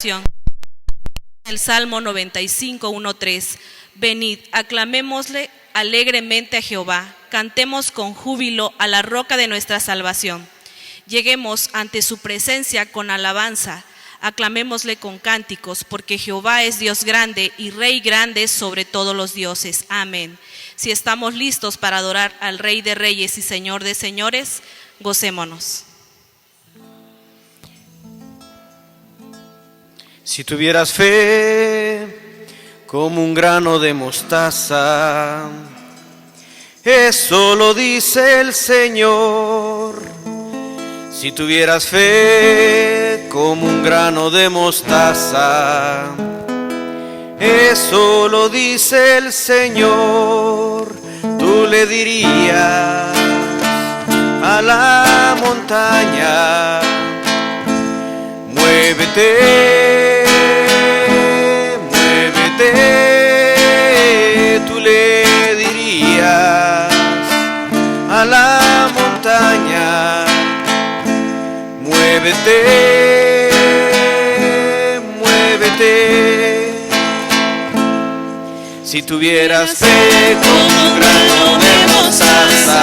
oración. El Salmo 95, 1-3. Venid, aclamémosle alegremente a Jehová, cantemos con júbilo a la roca de nuestra salvación. Lleguemos ante su presencia con alabanza, aclamémosle con cánticos, porque Jehová es Dios grande y Rey grande sobre todos los dioses. Amén. Si estamos listos para adorar al Rey de Reyes y Señor de Señores, gocémonos. Si tuvieras fe como un grano de mostaza, eso lo dice el Señor. Si tuvieras fe como un grano de mostaza, eso lo dice el Señor. Tú le dirías a la montaña: muévete, muévete. Tú le dirías a la montaña: muévete, muévete. Si tuvieras fe como un grano de mostaza,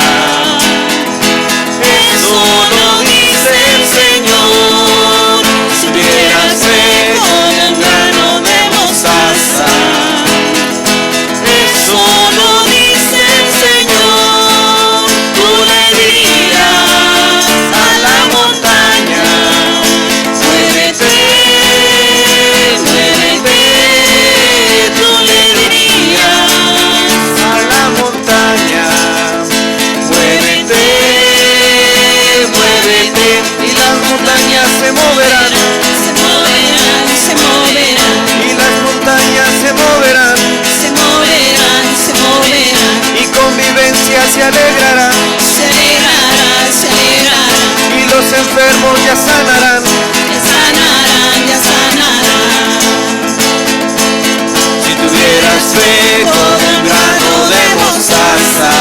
eso lo dice el Señor. Si tuvieras fe como un grano de mostaza, eso lo dice el Señor. Tú le dirías a la montaña: muévete, muévete. Tú le dirías a la montaña: muévete, muévete. Y las montañas se moverán, se moverán, se moverán. y las montañas se moverán, Se moverán, se moverán. y convivencia se alegrará, Se alegrarán, se alegrarán. y los enfermos ya sanarán. Ya sanarán, ya sanarán. Si tuvieras fe como un grano de mostaza,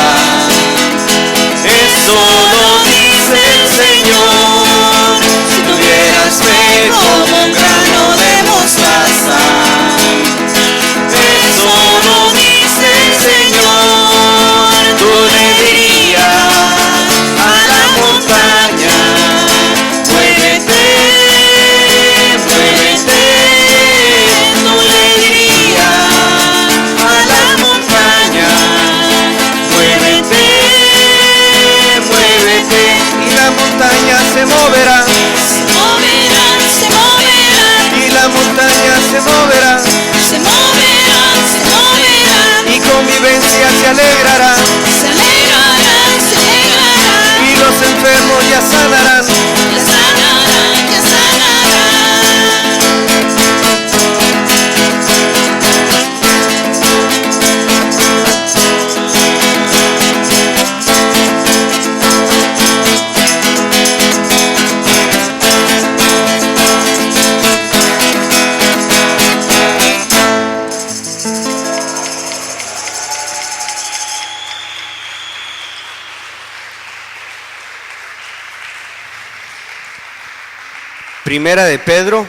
eso lo dice el Señor. Si tuvieras fe como un grano de mostaza, eso lo dice el Señor. Tú le dirías a la montaña: muévete, muévete. Tú le dirías a la montaña: muévete, muévete. Y la montaña se moverá, Se moverán, se moverán. y la montaña se moverá, Se moverán, se moverán. y convivencia se alegrará, Se alegrarán, se alegrarán. y los enfermos ya sanarán. Ya sanarán, ya sanarán. Primera de Pedro,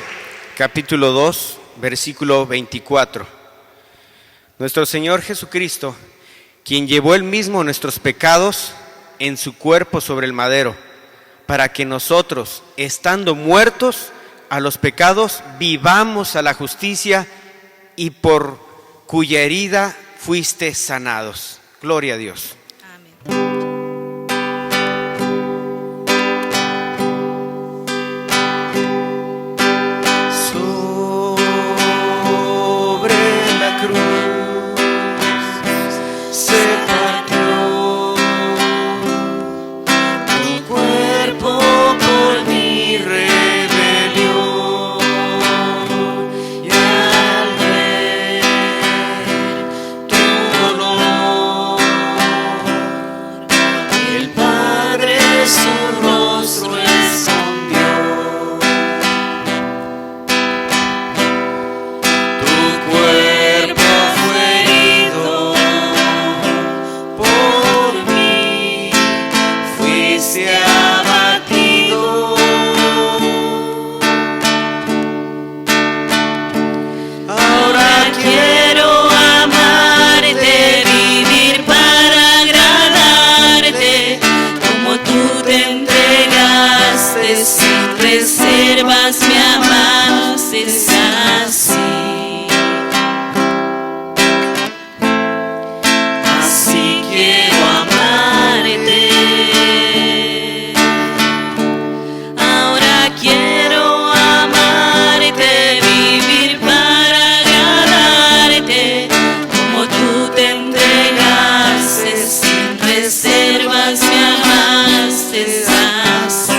capítulo 2, versículo 24. Nuestro Señor Jesucristo, quien llevó él mismo nuestros pecados en su cuerpo sobre el madero, para que nosotros, estando muertos a los pecados, vivamos a la justicia, y por cuya herida fuiste sanados. Gloria a Dios. Amén. Sobre la cruz se partió tu cuerpo por mi rebelión, y al ver tu dolor reservas me amaste así. Así quiero amarte. Ahora quiero amarte, vivir para agradarte, como tú te entregaste sin reservas me amaste así.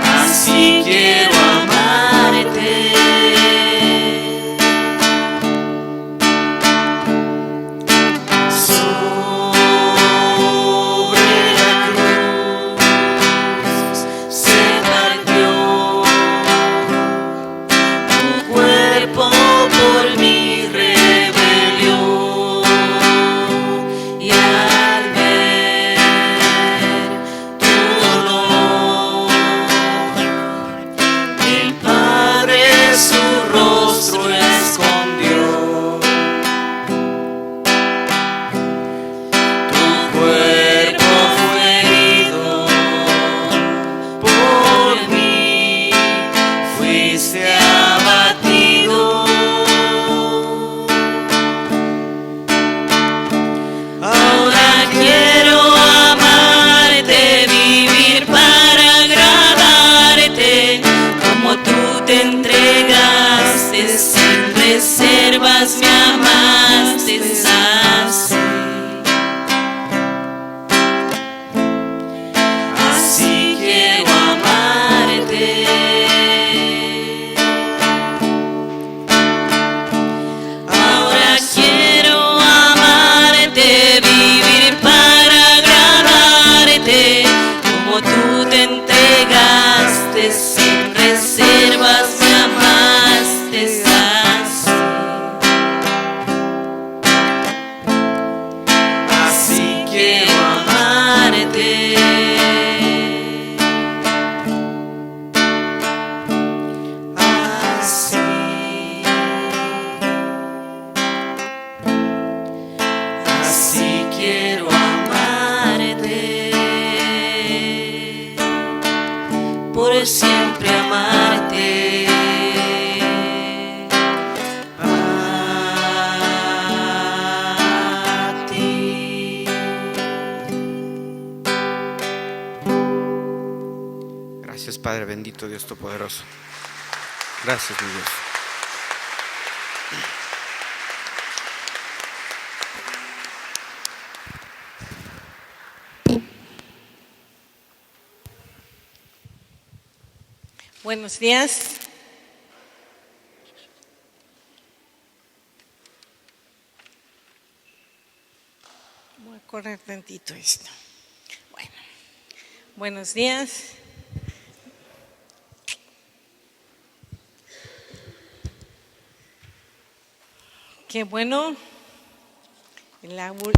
Así quiero amarte. Sobre la cruz se partió tu cuerpo por mi rebelión, y al ver tu dolor, el Padre su rostro escondió. Tu cuerpo fue herido por mí, fuiste abatido. Ahora quiero amarte, vivir para agradarte, como tú te entregaste sin reservas me amaste así. Así quiero amarte. Ahora quiero amarte, vivir para agradarte, como tú te entregaste sin reservas me amaste así. Así quiero amarte. Así quiero amarte, por siempre amarte. A ti. Gracias, Padre bendito, Dios Todopoderoso. Gracias, mi Dios. Buenos días. Voy a correr tantito esto. Bueno, buenos días. Qué bueno. El árbol.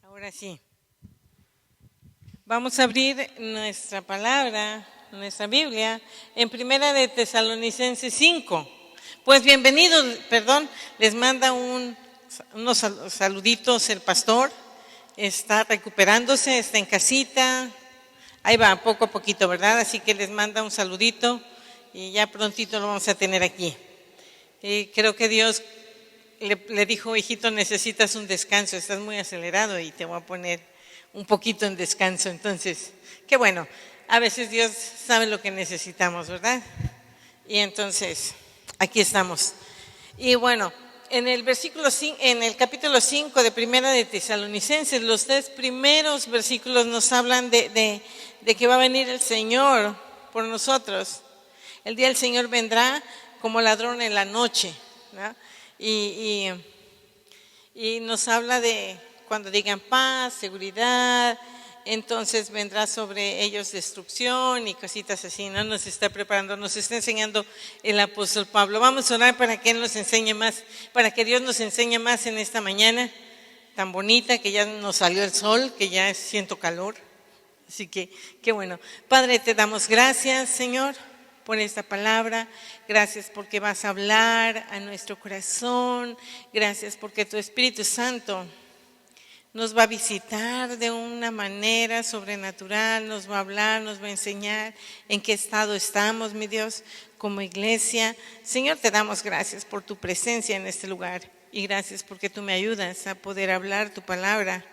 Ahora sí. Vamos a abrir nuestra palabra, nuestra Biblia, en Primera de Tesalonicenses 5. Pues bienvenidos, les manda unos saluditos el pastor. Está recuperándose, está en casita. Ahí va, poco a poquito, ¿verdad? Así que les manda un saludito y ya prontito lo vamos a tener aquí. Creo que Dios le dijo, hijito, necesitas un descanso, estás muy acelerado y te voy a poner un poquito en descanso. Entonces, qué bueno, a veces Dios sabe lo que necesitamos, ¿verdad? Y entonces, aquí estamos. Y bueno, en el capítulo 5 de Primera de Tesalonicenses, los 3 primeros versículos nos hablan de que va a venir el Señor por nosotros. El día del Señor vendrá como ladrón en la noche, ¿no? Y nos habla de cuando digan paz, seguridad entonces vendrá sobre ellos destrucción y cositas así, ¿no? Nos está preparando, nos está enseñando el apóstol Pablo. Vamos a orar para que Él nos enseñe más, para que Dios nos enseñe más en esta mañana tan bonita, que ya nos salió el sol, que ya siento calor. Así que, qué bueno. Padre, te damos gracias, Señor, por esta palabra. Gracias porque vas a hablar a nuestro corazón. Gracias porque tu Espíritu Santo nos va a visitar de una manera sobrenatural, nos va a hablar, nos va a enseñar en qué estado estamos, mi Dios, como iglesia. Señor, te damos gracias por tu presencia en este lugar y gracias porque tú me ayudas a poder hablar tu palabra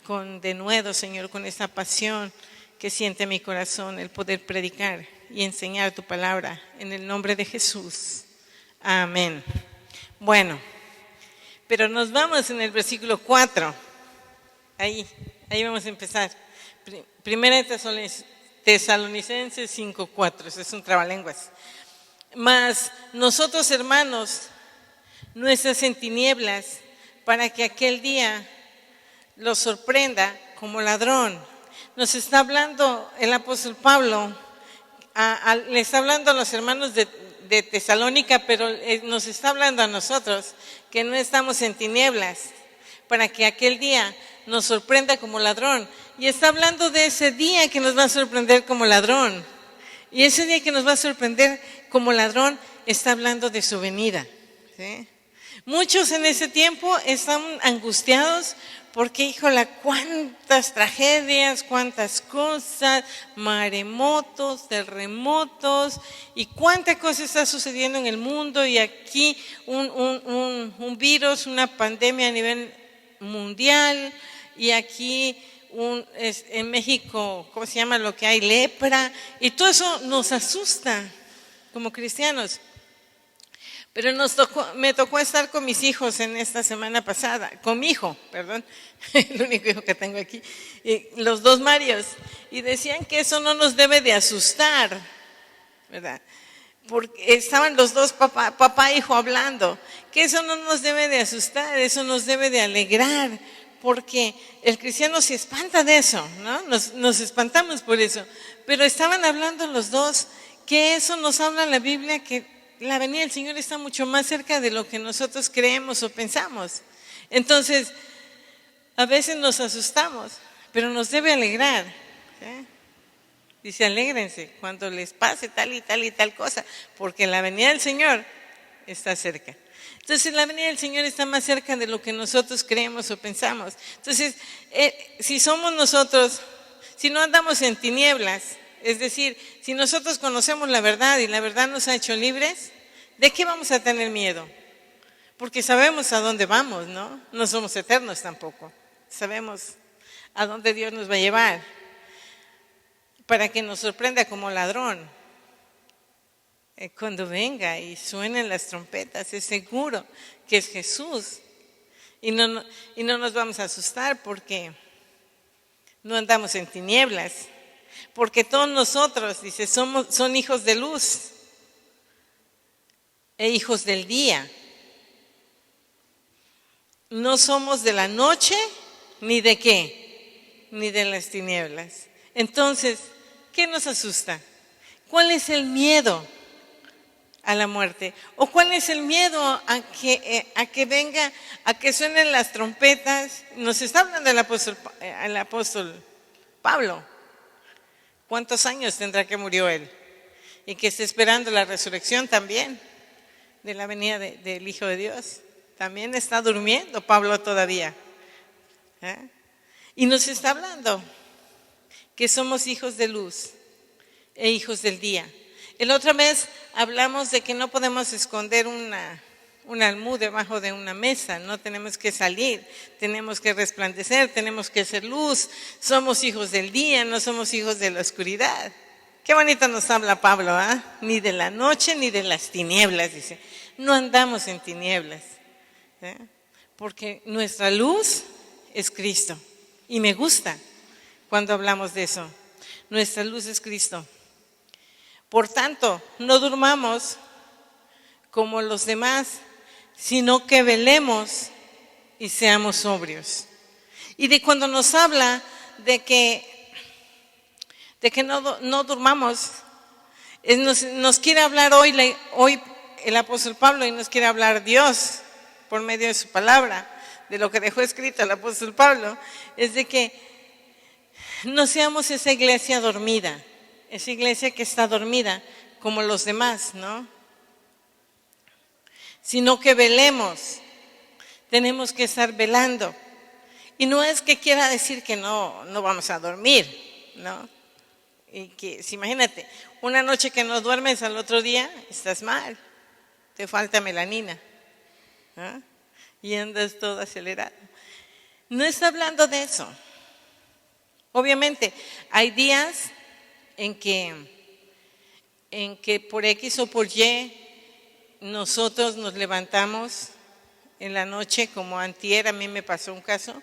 con denuedo, Señor, con esa pasión que siente mi corazón, el poder predicar y enseñar tu palabra en el nombre de Jesús. Amén. Bueno, pero nos vamos en el versículo 4. Ahí vamos a empezar. Primera de Tesalonicenses 5:4, ese es un trabalenguas. Mas nosotros, hermanos, no estás en tinieblas, para que aquel día los sorprenda como ladrón. Nos está hablando el apóstol Pablo, le está hablando a los hermanos de Tesalónica, pero nos está hablando a nosotros, que no estamos en tinieblas, para que aquel día nos sorprenda como ladrón. Y está hablando de ese día que nos va a sorprender como ladrón. Y ese día que nos va a sorprender como ladrón está hablando de su venida, ¿sí? Muchos en ese tiempo están angustiados porque, híjola, cuántas tragedias, cuántas cosas, maremotos, terremotos y cuánta cosa está sucediendo en el mundo. Y aquí un virus, una pandemia a nivel mundial, y aquí en México, ¿cómo se llama lo que hay? Lepra, y todo eso nos asusta como cristianos. Pero me tocó estar con mis hijos en esta semana pasada, con mi hijo, perdón, el único hijo que tengo aquí, los dos Marios, y decían que eso no nos debe de asustar, ¿verdad? Porque estaban los dos papá e hijo hablando, que eso no nos debe de asustar, eso nos debe de alegrar, porque el cristiano se espanta de eso, ¿no? Nos espantamos por eso, pero estaban hablando los dos, que eso nos habla en la Biblia, que la venida del Señor está mucho más cerca de lo que nosotros creemos o pensamos. Entonces, a veces nos asustamos, pero nos debe alegrar, ¿sí? Dice, alégrense cuando les pase tal y tal y tal cosa, porque la venida del Señor está cerca. Entonces, la venida del Señor está más cerca de lo que nosotros creemos o pensamos. Entonces, si somos nosotros, si no andamos en tinieblas, es decir, si nosotros conocemos la verdad y la verdad nos ha hecho libres, ¿de qué vamos a tener miedo? Porque sabemos a dónde vamos, ¿no? No somos eternos tampoco. Sabemos a dónde Dios nos va a llevar para que nos sorprenda como ladrón. Cuando venga y suenen las trompetas, es seguro que es Jesús. Y no nos vamos a asustar porque no andamos en tinieblas. Porque todos nosotros, dice, son hijos de luz e hijos del día. No somos de la noche, ni de qué, ni de las tinieblas. Entonces, ¿qué nos asusta? ¿Cuál es el miedo a la muerte? ¿O cuál es el miedo a que venga, a que suenen las trompetas? Nos está hablando el apóstol Pablo. ¿Cuántos años tendrá que murió él? Y que está esperando la resurrección también de la venida del Hijo de Dios. También está durmiendo Pablo todavía. Y nos está hablando que somos hijos de luz e hijos del día. La otra vez hablamos de que no podemos esconder un almud debajo de una mesa, no tenemos que salir, tenemos que resplandecer, tenemos que ser luz, somos hijos del día, no somos hijos de la oscuridad. Qué bonito nos habla Pablo, ¿eh? Ni de la noche ni de las tinieblas, dice. No andamos en tinieblas, ¿eh? Porque nuestra luz es Cristo. Y me gusta cuando hablamos de eso. Nuestra luz es Cristo. Por tanto, no durmamos como los demás, sino que velemos y seamos sobrios. Y de cuando nos habla de que no durmamos. Nos quiere hablar hoy el apóstol Pablo, y nos quiere hablar Dios por medio de su palabra, de lo que dejó escrito el apóstol Pablo, es de que no seamos esa iglesia dormida, esa iglesia que está dormida como los demás, ¿no? Sino que velemos, tenemos que estar velando. Y no es que quiera decir que no vamos a dormir, ¿no? Y que, si imagínate, una noche que no duermes, al otro día estás mal, te falta melanina, ¿no? Y andas todo acelerado. No está hablando de eso. Obviamente, hay días en que por X o por Y nosotros nos levantamos en la noche, como antier, a mí me pasó un caso,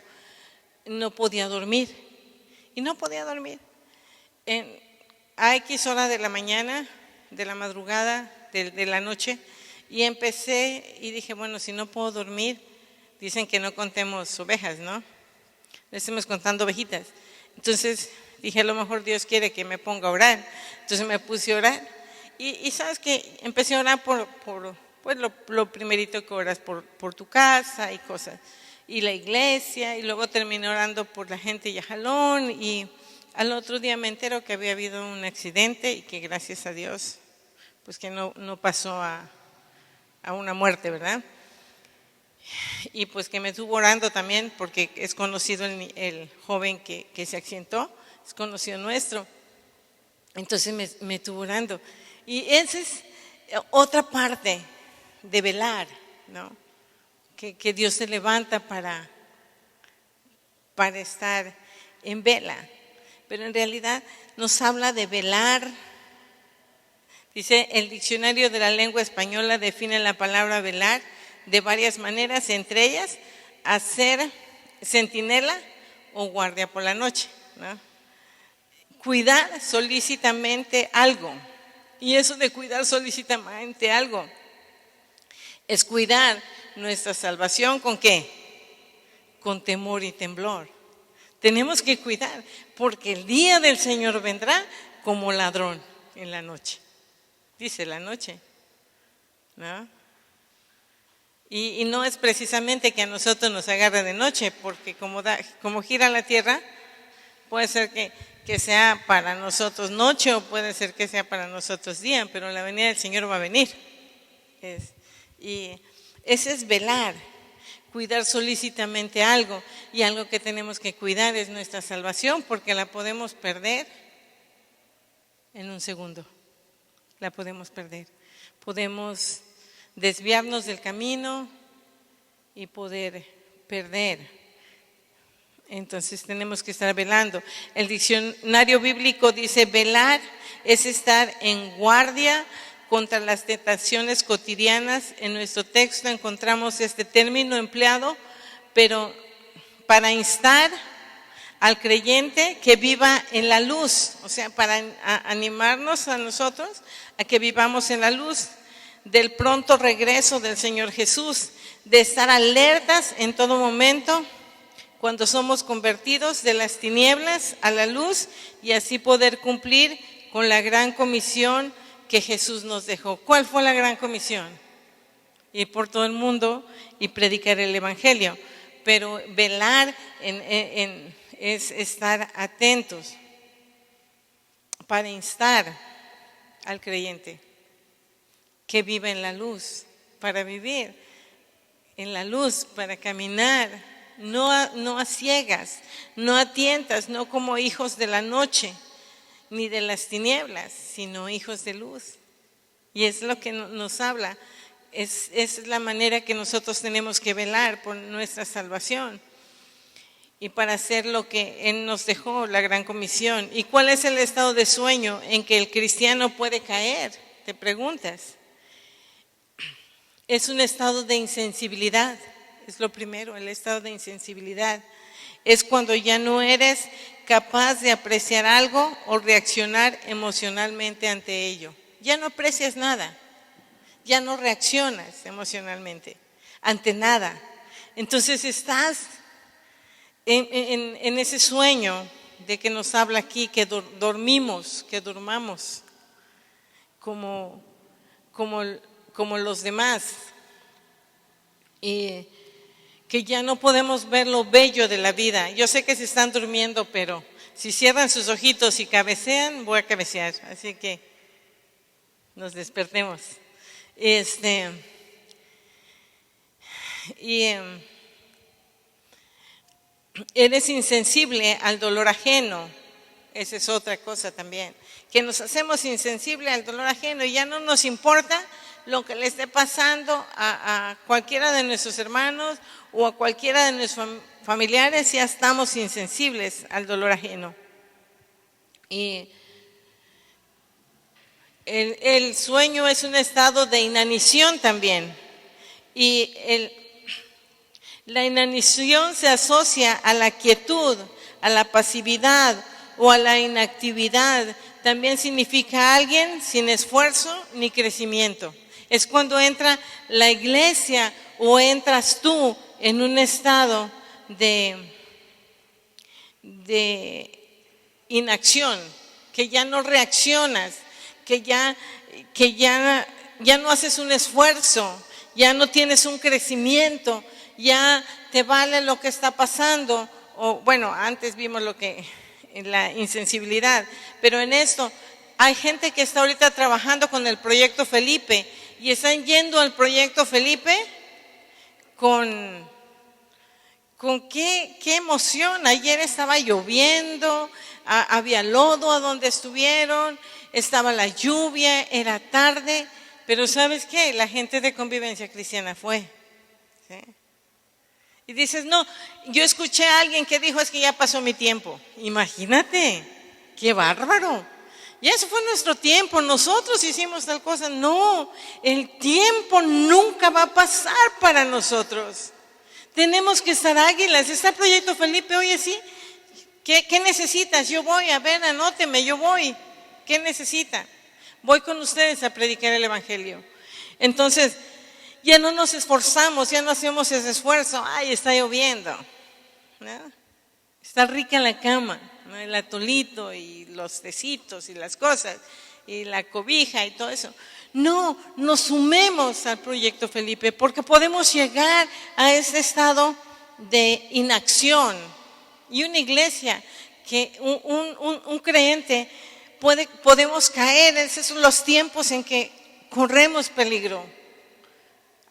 no podía dormir. Y no podía dormir. A X hora de la mañana, de la madrugada, de la noche, y empecé y dije, bueno, si no puedo dormir, dicen que no contemos ovejas, ¿no? Le estamos contando ovejitas. Entonces dije, a lo mejor Dios quiere que me ponga a orar. Entonces me puse a orar. Y sabes que empecé a orar por pues lo primerito que oras, por tu casa y cosas. Y la iglesia, y luego terminé orando por la gente de Yajalón, y al otro día me entero que había habido un accidente y que gracias a Dios, pues que no pasó a una muerte, ¿verdad? Y pues que me estuvo orando también, porque es conocido el joven que se accidentó, es conocido nuestro. Entonces me estuvo orando. Y esa es otra parte de velar, ¿no? Que Dios se levanta para estar en vela. Pero en realidad nos habla de velar. Dice, el diccionario de la lengua española define la palabra velar de varias maneras, entre ellas, hacer centinela o guardia por la noche, ¿no? Cuidar solícitamente algo. Y eso de cuidar solícitamente algo es cuidar nuestra salvación, ¿con qué? Con temor y temblor. Tenemos que cuidar, porque el día del Señor vendrá como ladrón en la noche. Dice la noche, ¿no? Y no es precisamente que a nosotros nos agarre de noche, porque como gira la tierra, puede ser que sea para nosotros noche, o puede ser que sea para nosotros día, pero la venida del Señor va a venir. Y ese es velar, cuidar solícitamente algo, y algo que tenemos que cuidar es nuestra salvación, porque la podemos perder en un segundo. La podemos perder. Podemos desviarnos del camino y poder perder. Entonces tenemos que estar velando. El diccionario bíblico dice: velar es estar en guardia contra las tentaciones cotidianas. En nuestro texto encontramos este término empleado, pero para instar al creyente que viva en la luz, o sea, para animarnos a nosotros a que vivamos en la luz del pronto regreso del Señor Jesús, de estar alertas en todo momento cuando somos convertidos de las tinieblas a la luz, y así poder cumplir con la gran comisión que Jesús nos dejó. ¿Cuál fue la gran comisión? Ir por todo el mundo y predicar el evangelio. Pero velar es estar atentos para instar al creyente que viva en la luz, para vivir en la luz, para caminar, no a ciegas, no a tientas, no como hijos de la noche ni de las tinieblas, sino hijos de luz. Y es lo que nos habla, es la manera que nosotros tenemos que velar por nuestra salvación y para hacer lo que Él nos dejó, la gran comisión. ¿Y cuál es el estado de sueño en que el cristiano puede caer? Te preguntas. Es un estado de insensibilidad, es lo primero, el estado de insensibilidad. Es cuando ya no eres capaz de apreciar algo o reaccionar emocionalmente ante ello. Ya no aprecias nada, ya no reaccionas emocionalmente ante nada. Entonces estás en ese sueño de que nos habla aquí, que dormimos, que durmamos como los demás, y que ya no podemos ver lo bello de la vida. Yo sé que se están durmiendo, pero si cierran sus ojitos y cabecean, voy a cabecear, así que nos despertemos. Eres insensible al dolor ajeno. Esa es otra cosa también, que nos hacemos insensibles al dolor ajeno y ya no nos importa lo que le esté pasando a cualquiera de nuestros hermanos o a cualquiera de nuestros familiares, ya estamos insensibles al dolor ajeno. Y el sueño es un estado de inanición también, y la inanición se asocia a la quietud, a la pasividad o a la inactividad. También significa alguien sin esfuerzo ni crecimiento. Es cuando entra la iglesia o entras tú en un estado de inacción, que ya no reaccionas, que ya no haces un esfuerzo, ya no tienes un crecimiento, ya te vale lo que está pasando. O bueno, antes vimos la insensibilidad, pero en esto hay gente que está ahorita trabajando con el proyecto Felipe y están yendo al proyecto Felipe con qué emoción. Ayer estaba lloviendo, había lodo a donde estuvieron, estaba la lluvia, era tarde, pero ¿sabes qué? La gente de Convivencia Cristiana fue, ¿sí? Y dices, no, yo escuché a alguien que dijo, es que ya pasó mi tiempo. Imagínate, qué bárbaro. Y eso fue nuestro tiempo, nosotros hicimos tal cosa. No, el tiempo nunca va a pasar para nosotros. Tenemos que estar águilas. Está el proyecto Felipe, oye, sí. ¿Qué necesitas? Yo voy, a ver, anóteme, yo voy. ¿Qué necesita? Voy con ustedes a predicar el evangelio. Entonces, ya no nos esforzamos, ya no hacemos ese esfuerzo. Ay, está lloviendo, ¿no? Está rica la cama, ¿no? El atolito y los tecitos y las cosas y la cobija y todo eso. No, nos sumemos al proyecto Felipe porque podemos llegar a ese estado de inacción. Y una iglesia, que un creyente podemos caer. Esos son los tiempos en que corremos peligro.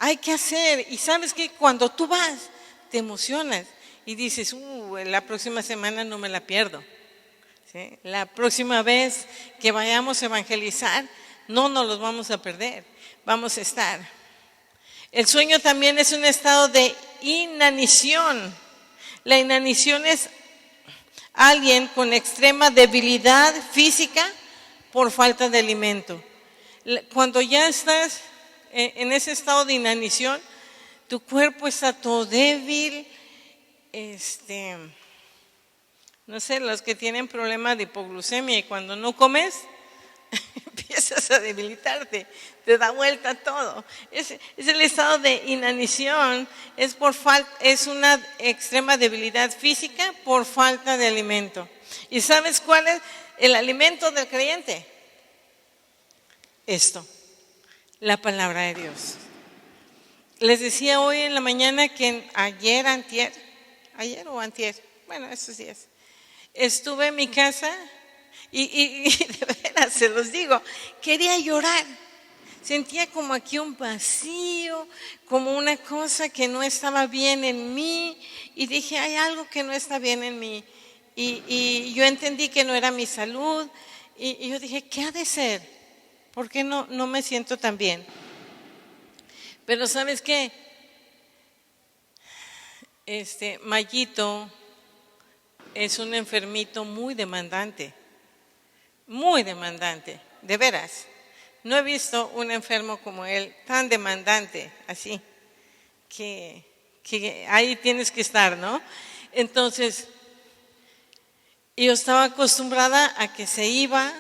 Hay que hacer, y sabes que cuando tú vas, te emocionas y dices, la próxima semana no me la pierdo, ¿sí? La próxima vez que vayamos a evangelizar, no nos los vamos a perder, vamos a estar. El sueño también es un estado de inanición. La inanición es alguien con extrema debilidad física por falta de alimento. Cuando ya estás en ese estado de inanición, tu cuerpo está todo débil. No sé, los que tienen problemas de hipoglucemia y cuando no comes, empiezas a debilitarte, te da vuelta todo. Es el estado de inanición, es una extrema debilidad física por falta de alimento. ¿Y sabes cuál es el alimento del creyente? Esto. La palabra de Dios. Les decía hoy en la mañana que ayer o antier, bueno, estos días, estuve en mi casa y de veras se los digo, quería llorar. Sentía como aquí un vacío, como una cosa que no estaba bien en mí, y dije, hay algo que no está bien en mí. Y yo entendí que no era mi salud, y yo dije, ¿qué ha de ser? ¿Por qué no me siento tan bien? Pero ¿sabes qué? Mayito es un enfermito muy demandante, de veras. No he visto un enfermo como él, tan demandante, así, que ahí tienes que estar, ¿no? Entonces, yo estaba acostumbrada a que se iba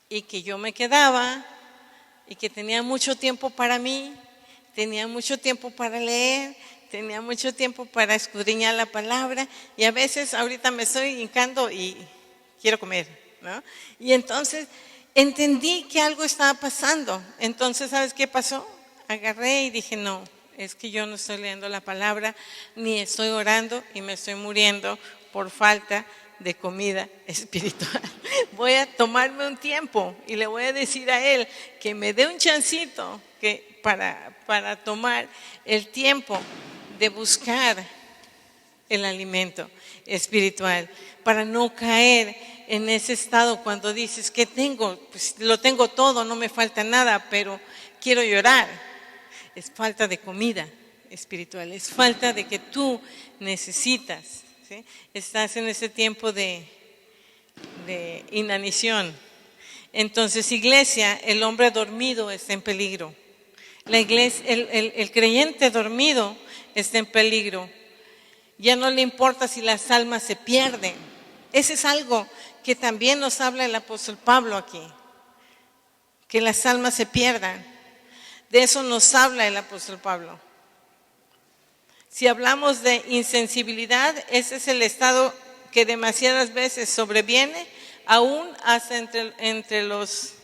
y que yo me quedaba y que tenía mucho tiempo para mí, tenía mucho tiempo para leer, tenía mucho tiempo para escudriñar la palabra y a veces ahorita me estoy hincando y quiero comer, ¿no? Y entonces entendí que algo estaba pasando. Entonces, ¿sabes qué pasó? Agarré y dije, no, es que yo no estoy leyendo la palabra, ni estoy orando y me estoy muriendo por falta de comida espiritual. Voy a tomarme un tiempo y le voy a decir a él que me dé un chancito para tomar el tiempo de buscar el alimento espiritual, para no caer en ese estado cuando dices, ¿qué tengo? Pues lo tengo todo, no me falta nada, pero quiero llorar. Es falta de comida espiritual, es falta de que tú necesitas, ¿sí? Estás en ese tiempo de inanición. Entonces, iglesia, el hombre dormido está en peligro. La iglesia, el creyente dormido está en peligro. Ya no le importa si las almas se pierden. Ese es algo que también nos habla el apóstol Pablo aquí, que las almas se pierdan. De eso nos habla el apóstol Pablo. Si hablamos de insensibilidad, ese es el estado que demasiadas veces sobreviene, aún hasta entre los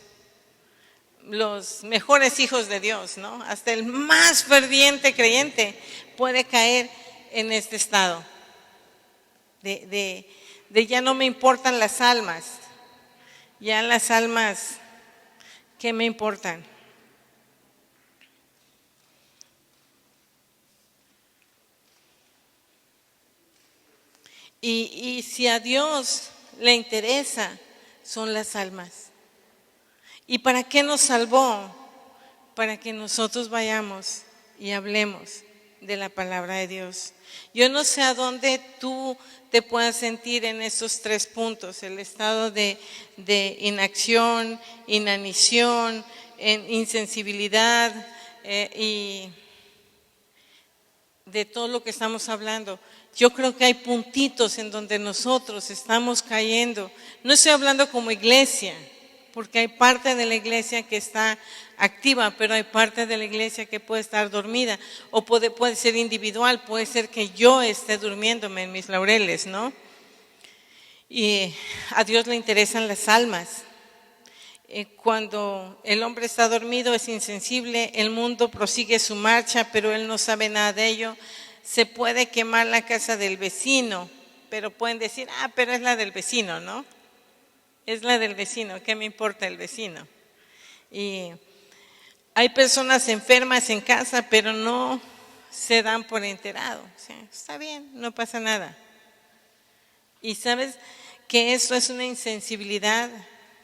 mejores hijos de Dios, ¿no? Hasta el más ferviente creyente puede caer en este estado de ya no me importan las almas, ya las almas, ¿qué me importan? Y si a Dios le interesa, son las almas. ¿Y para qué nos salvó? Para que nosotros vayamos y hablemos de la palabra de Dios. Yo no sé a dónde tú te puedas sentir en estos 3 puntos, el estado de inacción, inanición, insensibilidad y de todo lo que estamos hablando. Yo creo que hay puntitos en donde nosotros estamos cayendo. No estoy hablando como iglesia, porque hay parte de la iglesia que está activa, pero hay parte de la iglesia que puede estar dormida, o puede ser individual, puede ser que yo esté durmiéndome en mis laureles, ¿no? Y a Dios le interesan las almas. Cuando el hombre está dormido es insensible, el mundo prosigue su marcha, pero él no sabe nada de ello. Se puede quemar la casa del vecino, pero pueden decir, pero es la del vecino, ¿no? Es la del vecino, ¿qué me importa el vecino? Y hay personas enfermas en casa, pero no se dan por enterado. O sea, está bien, no pasa nada. Y sabes que eso es una insensibilidad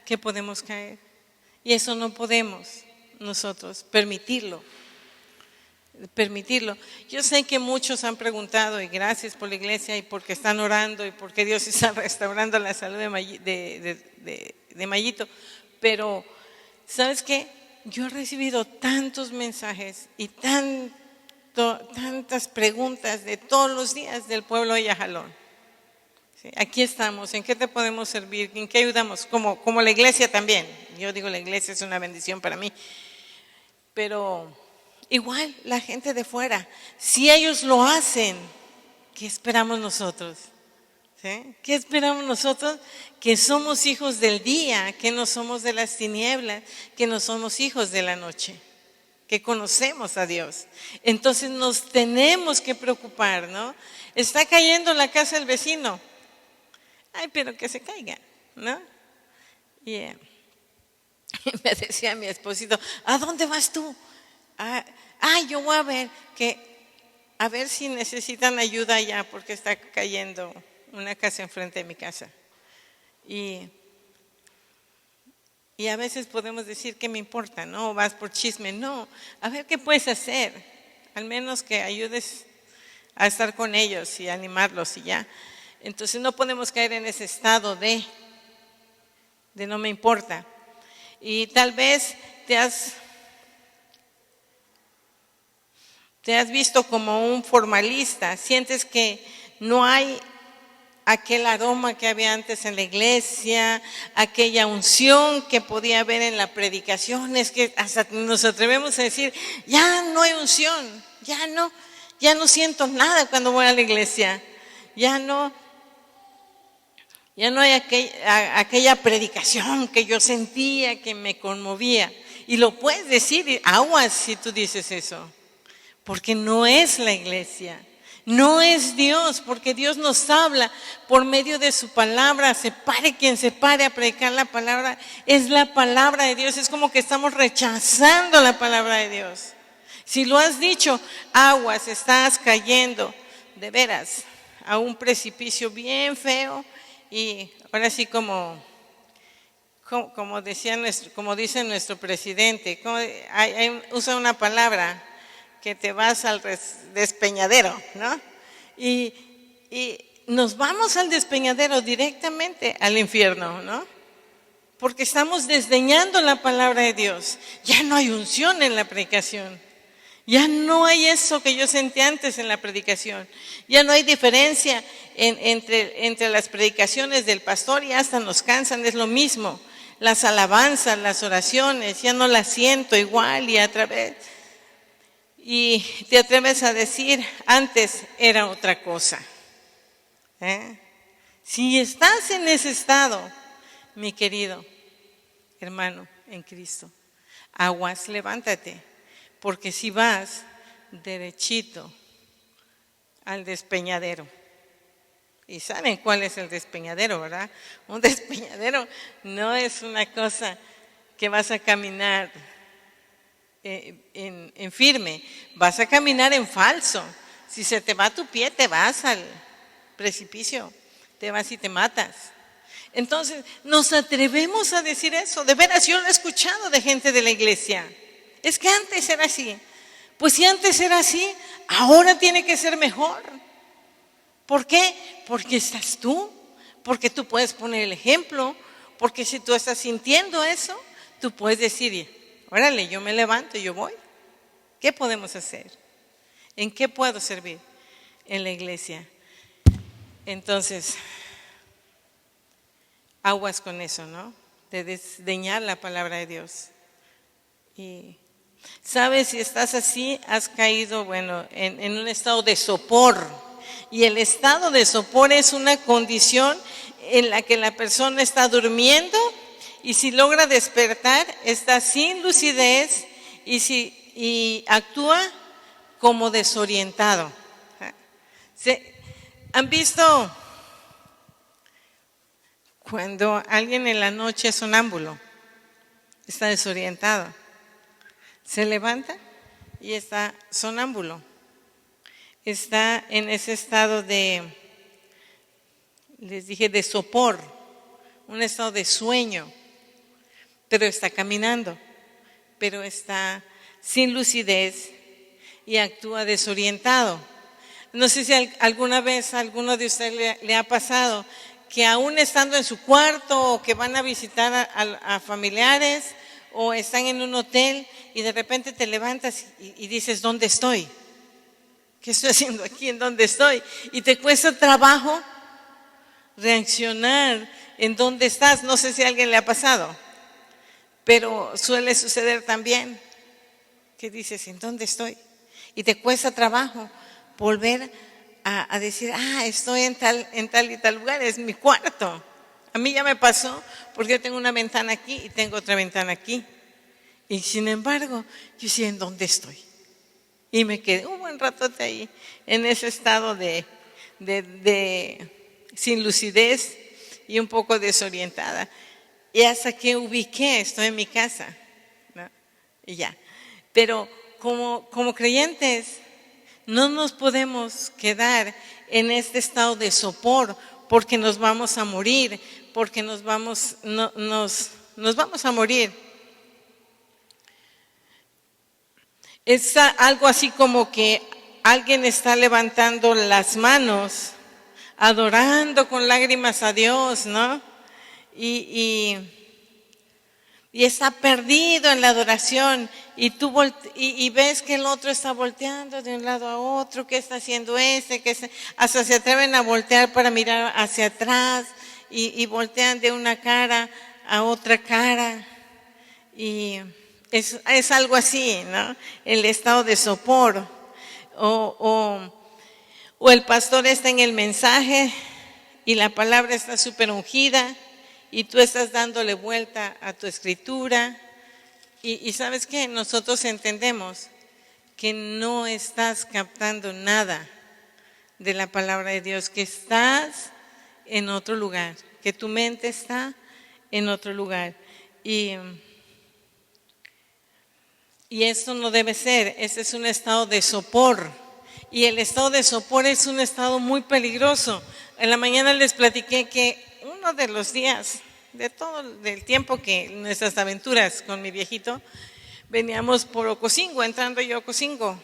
que podemos caer. Y eso no podemos nosotros permitirlo. Yo sé que muchos han preguntado, y gracias por la iglesia, y porque están orando, y porque Dios está restaurando la salud de Mayito, pero ¿sabes qué? Yo he recibido tantos mensajes y tantas preguntas de todos los días del pueblo de Yajalón. ¿Sí? Aquí estamos, ¿en qué te podemos servir? ¿En qué ayudamos? Como la iglesia también. Yo digo, la iglesia es una bendición para mí, pero igual la gente de fuera, si ellos lo hacen, ¿qué esperamos nosotros? ¿Sí? ¿Qué esperamos nosotros? Que somos hijos del día, que no somos de las tinieblas, que no somos hijos de la noche, que conocemos a Dios. Entonces nos tenemos que preocupar, ¿no? Está cayendo la casa del vecino. Ay, pero que se caiga, ¿no? Y me decía mi esposito, ¿a dónde vas tú? Yo voy a ver si necesitan ayuda allá porque está cayendo una casa enfrente de mi casa. Y a veces podemos decir, ¿qué me importa? No, vas por chisme. No, a ver qué puedes hacer. Al menos que ayudes a estar con ellos y animarlos y ya. Entonces no podemos caer en ese estado de no me importa. Y tal vez te has visto como un formalista, sientes que no hay aquel aroma que había antes en la iglesia, aquella unción que podía haber en la predicación. Es que hasta nos atrevemos a decir, ya no hay unción, ya no siento nada cuando voy a la iglesia, ya no hay aquella predicación que yo sentía, que me conmovía. Y lo puedes decir, aguas si tú dices eso, porque no es la iglesia. No es Dios, porque Dios nos habla por medio de su palabra. Se pare quien se pare a predicar la palabra, es la palabra de Dios. Es como que estamos rechazando la palabra de Dios. Si lo has dicho, aguas, estás cayendo de veras a un precipicio bien feo. Y ahora sí, como dice nuestro presidente, usa una palabra, que te vas al despeñadero, ¿no? Y nos vamos al despeñadero directamente al infierno, ¿no? Porque estamos desdeñando la palabra de Dios. Ya no hay unción en la predicación. Ya no hay eso que yo sentí antes en la predicación. Ya no hay diferencia entre las predicaciones del pastor, y hasta nos cansan, es lo mismo. Las alabanzas, las oraciones, ya no las siento igual y te atreves a decir, antes era otra cosa. Si estás en ese estado, mi querido hermano en Cristo, aguas, levántate, porque si vas derechito al despeñadero. Y saben cuál es el despeñadero, ¿verdad? Un despeñadero no es una cosa que vas a caminar en firme, vas a caminar en falso. Si se te va tu pie, te vas al precipicio, te vas y te matas. Entonces, nos atrevemos a decir eso. De veras, yo lo he escuchado de gente de la iglesia. Es que antes era así. Pues si antes era así, ahora tiene que ser mejor. ¿Por qué? Porque estás tú, porque tú puedes poner el ejemplo, porque si tú estás sintiendo eso, tú puedes decir, órale, yo me levanto y yo voy. ¿Qué podemos hacer? ¿En qué puedo servir? En la iglesia. Entonces, aguas con eso, ¿no? De desdeñar la palabra de Dios. Y sabes, si estás así, has caído, en un estado de sopor. Y el estado de sopor es una condición en la que la persona está durmiendo, y si logra despertar, está sin lucidez y actúa como desorientado. ¿Han visto cuando alguien en la noche es sonámbulo? Está desorientado. Se levanta y está sonámbulo. Está en ese estado les dije, de sopor, un estado de sueño, pero está caminando, pero está sin lucidez y actúa desorientado. No sé si alguna vez a alguno de ustedes le ha pasado que aún estando en su cuarto, o que van a visitar a familiares, o están en un hotel y de repente te levantas y dices, ¿dónde estoy? ¿Qué estoy haciendo aquí? ¿En dónde estoy? Y te cuesta trabajo reaccionar en dónde estás. No sé si a alguien le ha pasado, pero suele suceder también que dices, ¿en dónde estoy? Y te cuesta trabajo volver a decir, estoy en tal y tal lugar, es mi cuarto. A mí ya me pasó, porque yo tengo una ventana aquí y tengo otra ventana aquí. Y sin embargo, yo decía, ¿en dónde estoy? Y me quedé un buen ratote ahí, en ese estado de sin lucidez y un poco desorientada. Y hasta que ubiqué, estoy en mi casa, ¿no? Y ya. Pero como creyentes, no nos podemos quedar en este estado de sopor, porque nos vamos a morir, porque nos vamos a morir. Es algo así como que alguien está levantando las manos, adorando con lágrimas a Dios, ¿no? Y está perdido en la adoración, y tú y ves que el otro está volteando de un lado a otro, ¿qué está haciendo hasta se atreven a voltear para mirar hacia atrás y voltean de una cara a otra cara. Y es algo así, ¿no? El estado de sopor. O el pastor está en el mensaje y la palabra está súper ungida y tú estás dándole vuelta a tu escritura. Y ¿sabes qué? Nosotros entendemos que no estás captando nada de la palabra de Dios, que estás en otro lugar, que tu mente está en otro lugar. Y esto no debe ser, ese es un estado de sopor. Y el estado de sopor es un estado muy peligroso. En la mañana les platiqué que uno de los días, del tiempo que nuestras aventuras con mi viejito, veníamos por Ocosingo, entrando yo a Ocosingo.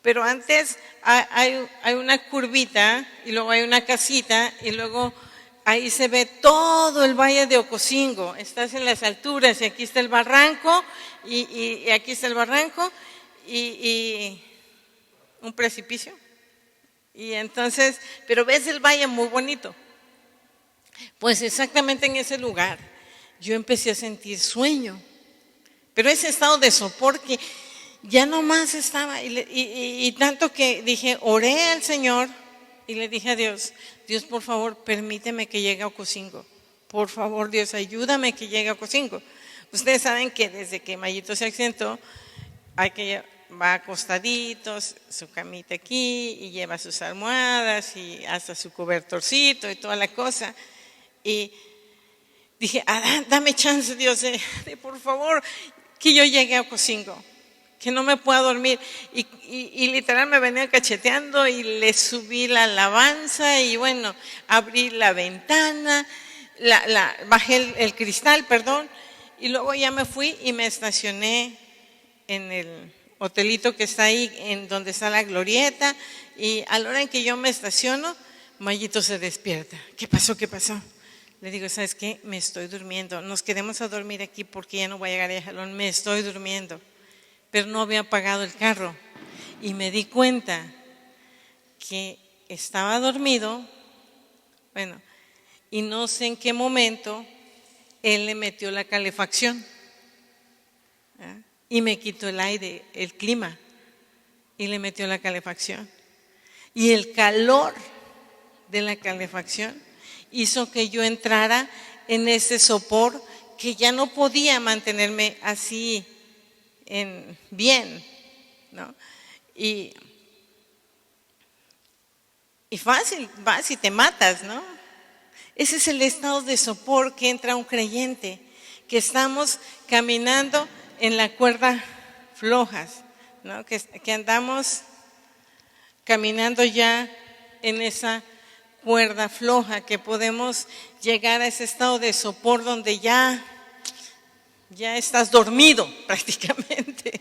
Pero antes hay una curvita y luego hay una casita y luego ahí se ve todo el valle de Ocosingo. Estás en las alturas y aquí está el barranco y aquí está el barranco y un precipicio. Y entonces, pero ves el valle muy bonito. Pues exactamente en ese lugar yo empecé a sentir sueño. Pero ese estado de sopor que ya nomás estaba y tanto que dije, oré al Señor y le dije a Dios, Dios, por favor, permíteme que llegue a Ocosingo. Por favor, Dios, ayúdame que llegue a Ocosingo. Ustedes saben que desde que Mayito se accidentó, va acostadito, su camita aquí y lleva sus almohadas y hasta su cobertorcito y toda la cosa. Y dije, dame chance, Dios, de por favor, que yo llegue a Ocosingo, que no me pueda dormir. Y literal me venía cacheteando y le subí la alabanza y bueno, abrí la ventana, bajé el cristal, perdón, y luego ya me fui y me estacioné en el hotelito que está ahí, en donde está la glorieta, y a la hora en que yo me estaciono, Mayito se despierta. ¿Qué pasó? ¿Qué pasó? Le digo, ¿sabes qué? Me estoy durmiendo. Nos quedamos a dormir aquí porque ya no voy a llegar a Jalón. Me estoy durmiendo. Pero no había apagado el carro. Y me di cuenta que estaba dormido. Bueno, y no sé en qué momento él le metió la calefacción. Y me quitó el aire, el clima. Y le metió la calefacción. Y el calor de la calefacción hizo que yo entrara en ese sopor que ya no podía mantenerme así bien, ¿no? Y fácil, vas y te matas, ¿no? Ese es el estado de sopor que entra un creyente, que estamos caminando en la cuerda flojas, ¿no? Que andamos caminando ya en esa cuerda floja, que podemos llegar a ese estado de sopor donde ya estás dormido prácticamente.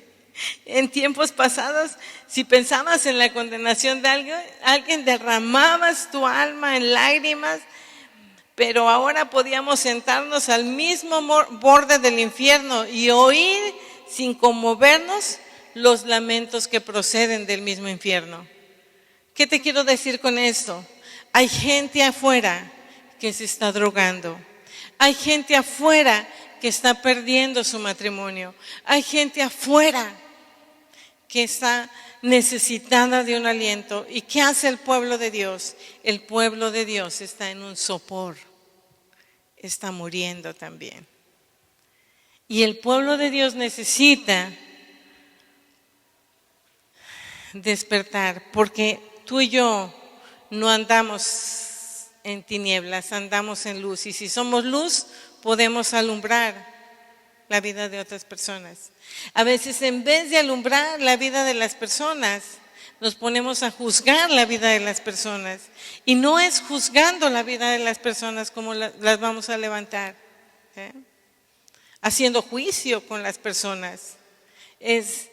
En tiempos pasados, si pensabas en la condenación de alguien derramabas tu alma en lágrimas, pero ahora podíamos sentarnos al mismo borde del infierno y oír sin conmovernos los lamentos que proceden del mismo infierno. ¿Qué te quiero decir con esto? Hay gente afuera que se está drogando. Hay gente afuera que está perdiendo su matrimonio. Hay gente afuera que está necesitada de un aliento. ¿Y qué hace el pueblo de Dios? El pueblo de Dios está en un sopor. Está muriendo también. Y el pueblo de Dios necesita despertar, porque tú y yo no andamos en tinieblas, andamos en luz. Y si somos luz, podemos alumbrar la vida de otras personas. A veces, en vez de alumbrar la vida de las personas, nos ponemos a juzgar la vida de las personas. Y no es juzgando la vida de las personas como las vamos a levantar, haciendo juicio con las personas. Es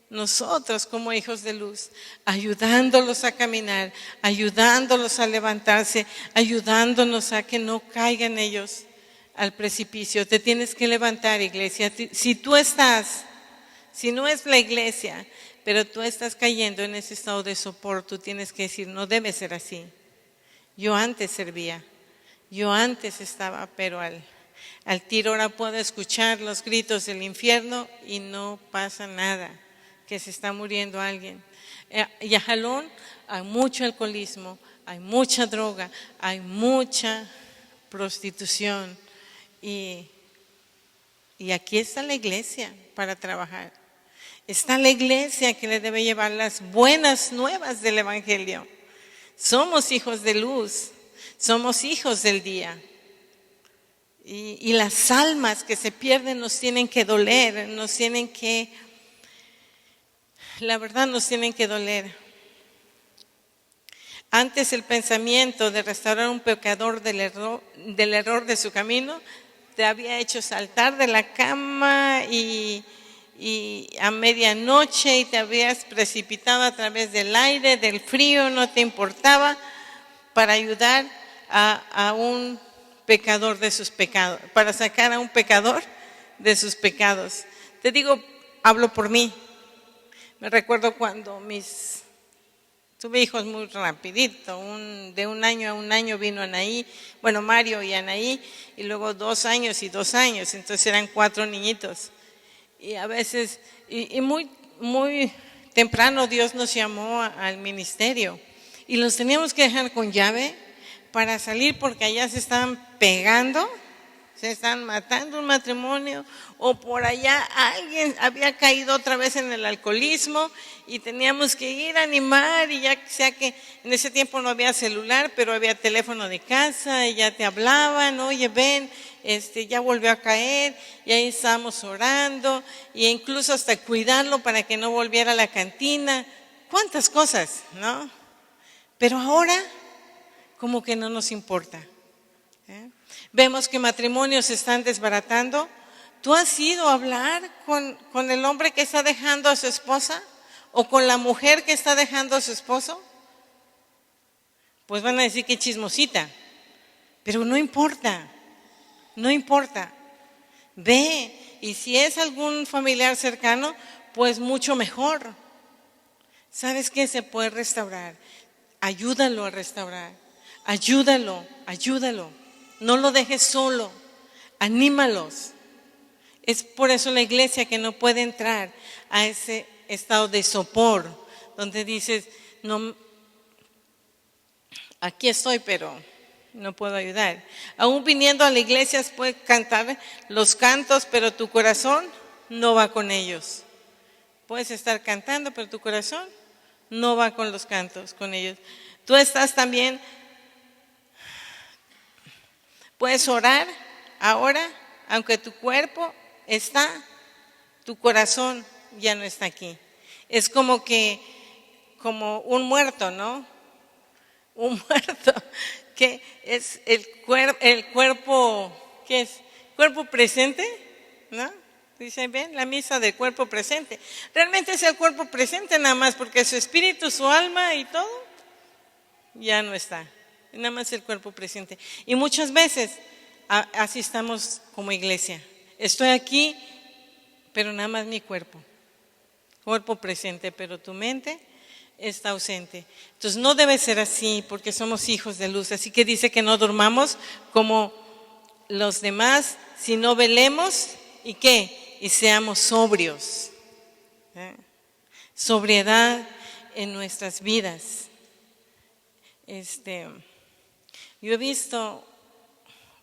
nosotros como hijos de luz, ayudándolos a caminar, ayudándolos a levantarse, ayudándonos a que no caigan ellos al precipicio. Te tienes que levantar, iglesia. Si tú estás Si no es la iglesia, pero tú estás cayendo en ese estado de sopor, tú tienes que decir, no debe ser así. Yo antes servía, yo antes estaba, pero al tiro ahora puedo escuchar los gritos del infierno y no pasa nada, que se está muriendo alguien. Y a Jalón hay mucho alcoholismo, hay mucha droga, hay mucha prostitución y aquí está la iglesia para trabajar. Está la iglesia que le debe llevar las buenas nuevas del evangelio. Somos hijos de luz, somos hijos del día. Y las almas que se pierden nos tienen que doler, la verdad nos tienen que doler. Antes el pensamiento de restaurar a un pecador del error de su camino te había hecho saltar de la cama y a medianoche y te habías precipitado a través del aire, del frío, no te importaba, para ayudar a un pecador de sus pecados, para sacar a un pecador de sus pecados. Te digo, hablo por mí. Me recuerdo cuando tuve hijos muy rapidito, de un año a un año vino Anaí, bueno, Mario y Anaí, y luego 2 años y 2 años, entonces eran 4 niñitos. Y a veces, y muy, muy temprano Dios nos llamó al ministerio y los teníamos que dejar con llave para salir porque allá se estaban pegando, se están matando un matrimonio o por allá alguien había caído otra vez en el alcoholismo y teníamos que ir a animar y ya sea que en ese tiempo no había celular, pero había teléfono de casa y ya te hablaban, oye ven, ya volvió a caer y ahí estábamos orando e incluso hasta cuidarlo para que no volviera a la cantina, cuántas cosas, ¿no? Pero ahora como que no nos importa. Vemos que matrimonios se están desbaratando. ¿Tú has ido a hablar con el hombre que está dejando a su esposa o con la mujer que está dejando a su esposo? Pues van a decir que chismosita, pero no importa, no importa. Ve, y si es algún familiar cercano, pues mucho mejor. ¿Sabes qué? Se puede restaurar. Ayúdalo a restaurar, ayúdalo. No lo dejes solo, anímalos. Es por eso la iglesia que no puede entrar a ese estado de sopor, donde dices, no, aquí estoy, pero no puedo ayudar. Aún viniendo a la iglesia puedes cantar los cantos, pero tu corazón no va con ellos. Puedes estar cantando, pero tu corazón no va con los cantos, con ellos. Tú estás también. Puedes orar ahora, aunque tu cuerpo está, tu corazón ya no está aquí. Es como un muerto, ¿no? Un muerto, que es el cuerpo, ¿qué es? ¿Cuerpo presente? ¿No? Dice, ven, la misa del cuerpo presente. Realmente es el cuerpo presente nada más, porque su espíritu, su alma y todo, ya no está. Nada más el cuerpo presente. Y muchas veces así estamos como iglesia. Estoy aquí, pero nada más mi cuerpo presente, pero tu mente está ausente. Entonces no debe ser así porque somos hijos de luz. Así que dice que no durmamos como los demás, sino velemos y ¿qué? Y seamos sobrios. Sobriedad en nuestras vidas. Yo he visto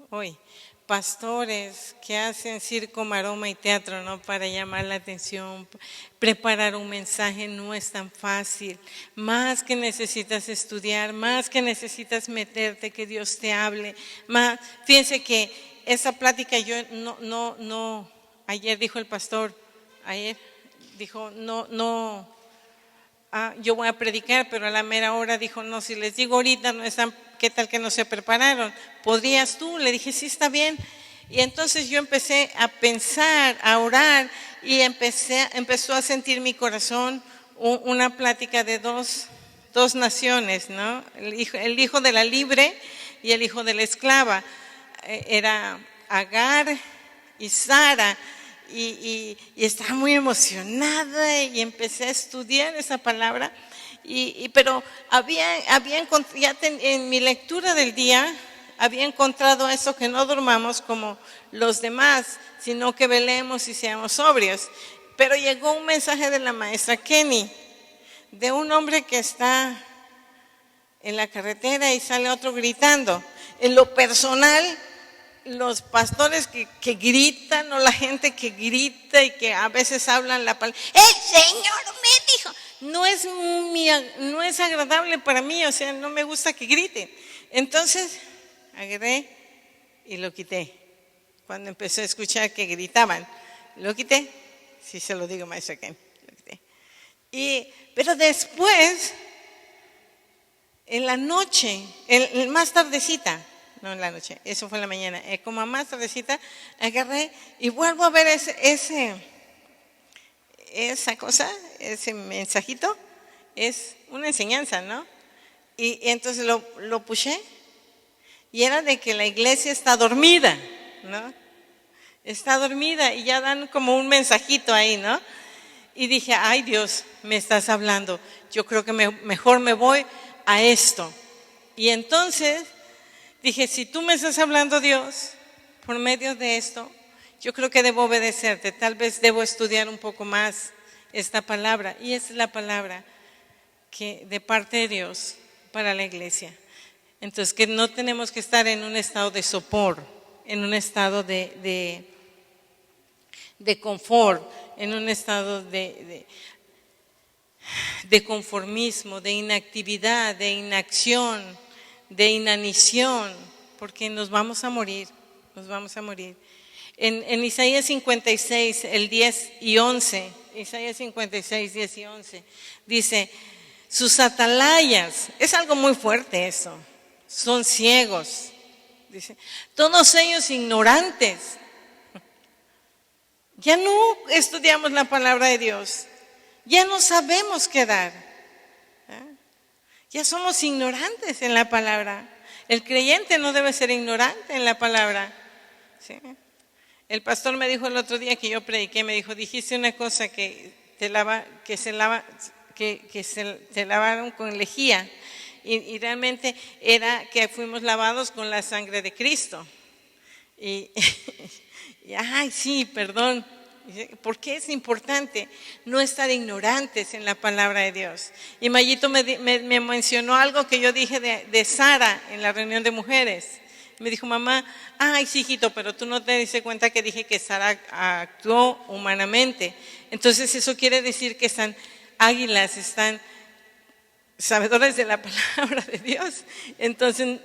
hoy pastores que hacen circo, maroma y teatro, ¿no? Para llamar la atención. Preparar un mensaje no es tan fácil. Más que necesitas estudiar, más que necesitas meterte, que Dios te hable. Fíjense que esa plática yo no, ayer dijo el pastor, dijo, yo voy a predicar, pero a la mera hora dijo, no, si les digo ahorita, no están, ¿qué tal que no se prepararon? ¿Podrías tú? Le dije, sí, está bien. Y entonces yo empecé a pensar, a orar, y empezó a sentir mi corazón una plática de dos naciones, ¿no? El hijo de la libre y el hijo de la esclava. Era Agar y Sara, y estaba muy emocionada y empecé a estudiar esa palabra. Pero en mi lectura del día había encontrado eso, que no durmamos como los demás, sino que velemos y seamos sobrios. Pero llegó un mensaje de la maestra Kenny, de un hombre que está en la carretera y sale otro gritando. En lo personal, los pastores que gritan, o la gente que grita y que a veces hablan la palabra, el Señor me dijo, no es agradable para mí, o sea, no me gusta que griten. Entonces agarré y lo quité. Cuando empecé a escuchar que gritaban, lo quité. Sí, se lo digo, maestra Ken, lo quité. Pero después, en la noche, más tardecita, no en la noche, eso fue en la mañana, como a más tardecita, agarré y vuelvo a ver esa cosa, ese mensajito, es una enseñanza, ¿no? Y entonces lo puché, y era de que la iglesia está dormida, ¿no? Está dormida y ya dan como un mensajito ahí, ¿no? Y dije, ay Dios, me estás hablando, yo creo que mejor me voy a esto. Y entonces dije, si tú me estás hablando, Dios, por medio de esto, yo creo que debo obedecerte, tal vez debo estudiar un poco más esta palabra. Y esta es la palabra que de parte de Dios para la iglesia. Entonces, que no tenemos que estar en un estado de sopor, en un estado de confort, en un estado de conformismo, de inactividad, de inacción, de inanición, porque nos vamos a morir. En Isaías 56, el 10 y 11, Isaías 56, 10 y 11, dice, sus atalayas, es algo muy fuerte eso, son ciegos, dice, todos ellos ignorantes. Ya no estudiamos la palabra de Dios, ya no sabemos qué dar, ya somos ignorantes en la palabra. El creyente no debe ser ignorante en la palabra, ¿sí? El pastor me dijo el otro día que yo prediqué, me dijo, dijiste una cosa que se lavaron con lejía, y realmente era que fuimos lavados con la sangre de Cristo. Y ay, sí, perdón. ¿Por qué es importante no estar ignorantes en la palabra de Dios? Y Mayito me mencionó algo que yo dije de Sara en la reunión de mujeres. Me dijo, mamá, ay, sí, hijito, pero tú no te diste cuenta que dije que Sara actuó humanamente. Entonces eso quiere decir que están águilas, están sabedores de la palabra de Dios. Entonces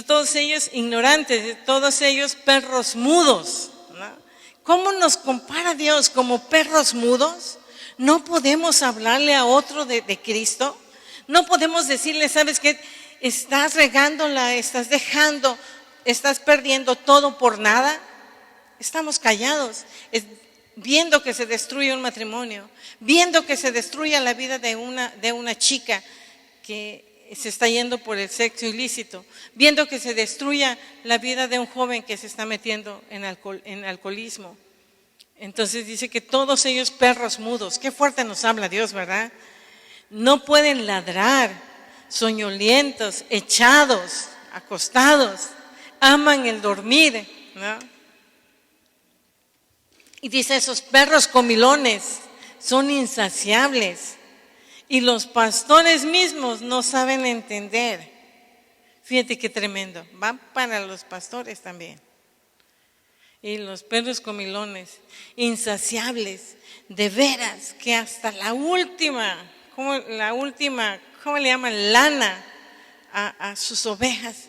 todos ellos ignorantes, todos ellos perros mudos, ¿no? ¿Cómo nos compara Dios como perros mudos? ¿No podemos hablarle a otro de Cristo? ¿No podemos decirle, sabes qué? Estás regándola, estás dejando, estás perdiendo todo por nada? Estamos callados, viendo que se destruye un matrimonio, viendo que se destruye la vida de una chica que se está yendo por el sexo ilícito, viendo que se destruya la vida de un joven que se está metiendo en alcoholismo. Entonces dice que todos ellos perros mudos. Qué fuerte nos habla Dios, ¿verdad? No pueden ladrar, soñolientos, echados, acostados, aman el dormir, ¿no? Y dice, esos perros comilones son insaciables. Y los pastores mismos no saben entender. Fíjate qué tremendo. Va para los pastores también. Y los perros comilones, insaciables, de veras, que hasta la última, ¿cómo le llaman? Lana a sus ovejas,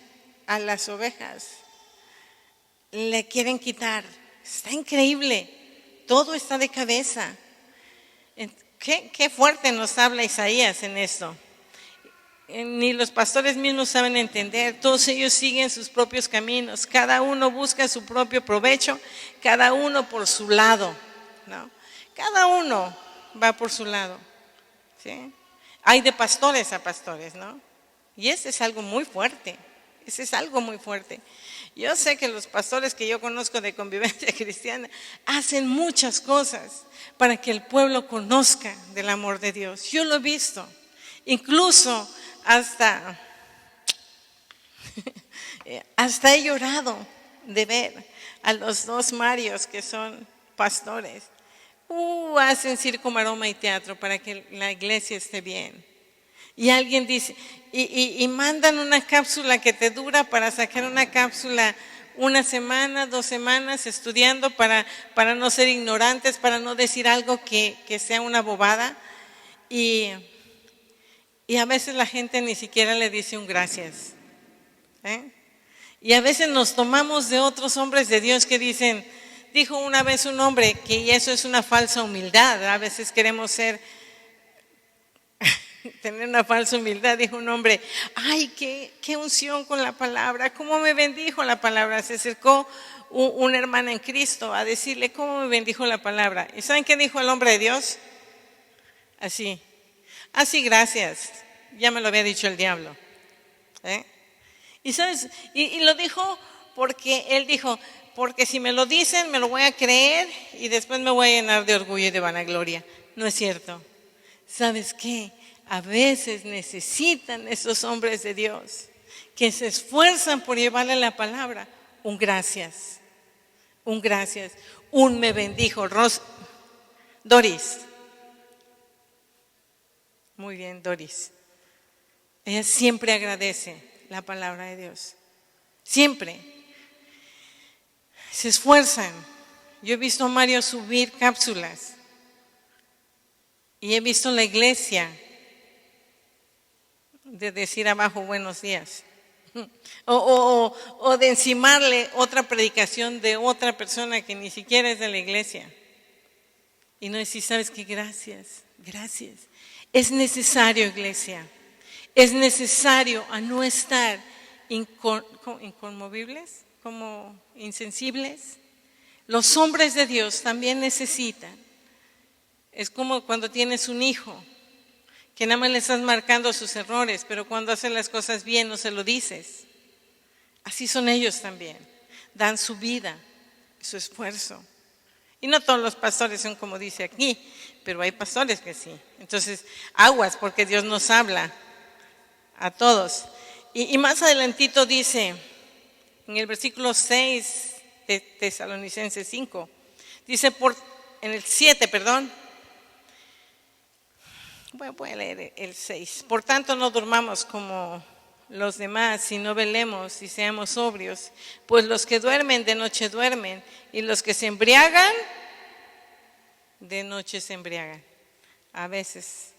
a las ovejas, le quieren quitar. Está increíble. Todo está de cabeza. Qué fuerte nos habla Isaías en esto. Ni los pastores mismos saben entender. Todos ellos siguen sus propios caminos. Cada uno busca su propio provecho. Cada uno por su lado, ¿no? Cada uno va por su lado, ¿sí? Hay de pastores a pastores, ¿no? Y ese es algo muy fuerte. Ese es algo muy fuerte. Yo sé que los pastores que yo conozco de Convivencia Cristiana hacen muchas cosas para que el pueblo conozca del amor de Dios. Yo lo he visto. Incluso hasta he llorado de ver a los dos Marios que son pastores. Hacen circo, maroma y teatro para que la iglesia esté bien. Y alguien dice, y mandan una cápsula que te dura para sacar una cápsula 1 semana, 2 semanas estudiando para no ser ignorantes, para no decir algo que sea una bobada. Y a veces la gente ni siquiera le dice un gracias. Y a veces nos tomamos de otros hombres de Dios que dicen, dijo una vez un hombre que eso es una falsa humildad. A veces queremos tener una falsa humildad. Dijo un hombre, ay, qué unción con la palabra, cómo me bendijo la palabra. Se acercó una hermana en Cristo a decirle cómo me bendijo la palabra. ¿Y saben qué dijo el hombre de Dios? Así, gracias, ya me lo había dicho el diablo. Y sabes, y lo dijo porque él dijo, porque si me lo dicen me lo voy a creer y después me voy a llenar de orgullo y de vanagloria. No es cierto. ¿Sabes qué? A veces necesitan esos hombres de Dios que se esfuerzan por llevarle la palabra. Un gracias, un me bendijo. Doris. Muy bien, Doris. Ella siempre agradece la palabra de Dios. Siempre. Se esfuerzan. Yo he visto a Mario subir cápsulas. Y he visto la iglesia de decir abajo buenos días. O de encimarle otra predicación de otra persona que ni siquiera es de la iglesia. Y no decir, ¿sabes qué? Gracias. Es necesario, iglesia. Es necesario a no estar inconmovibles, como insensibles. Los hombres de Dios también necesitan. Es como cuando tienes un hijo, que nada más le estás marcando sus errores, pero cuando hace las cosas bien no se lo dices. Así son ellos también. Dan su vida, su esfuerzo. Y no todos los pastores son como dice aquí, pero hay pastores que sí. Entonces, aguas, porque Dios nos habla a todos. Y más adelantito dice, en el versículo 6 de Tesalonicenses 5, dice en el 7, voy a leer el 6. Por tanto, no durmamos como los demás, sino velemos y seamos sobrios, pues los que duermen de noche duermen, y los que se embriagan de noche se embriagan. A veces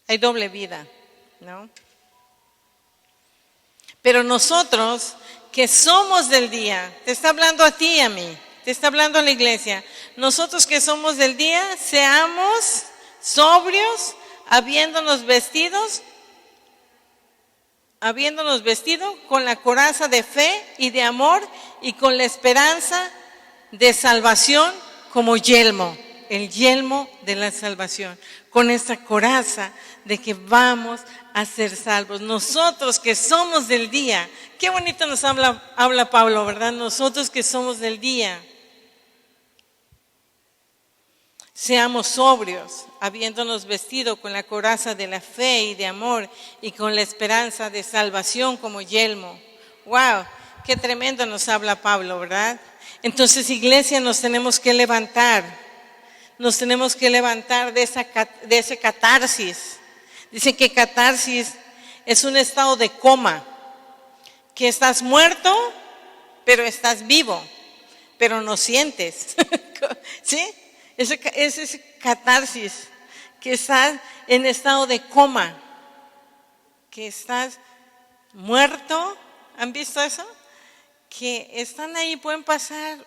hay doble vida, ¿no? Pero nosotros que somos del día, te está hablando a ti y a mí, te está hablando a la iglesia, nosotros que somos del día, seamos sobrios, habiéndonos vestido con la coraza de fe y de amor y con la esperanza de salvación como yelmo, el yelmo de la salvación, con esta coraza de que vamos a ser salvos. Nosotros que somos del día, qué bonito nos habla Pablo, ¿verdad? Nosotros que somos del día, seamos sobrios, habiéndonos vestido con la coraza de la fe y de amor y con la esperanza de salvación como yelmo. ¡Wow! Qué tremendo nos habla Pablo, ¿verdad? Entonces, iglesia, nos tenemos que levantar de ese catarsis. Dice que catarsis es un estado de coma, que estás muerto, pero estás vivo, pero no sientes. ¿Sí? Ese catarsis, que estás en estado de coma, que estás muerto. ¿Han visto eso? Que están ahí, pueden pasar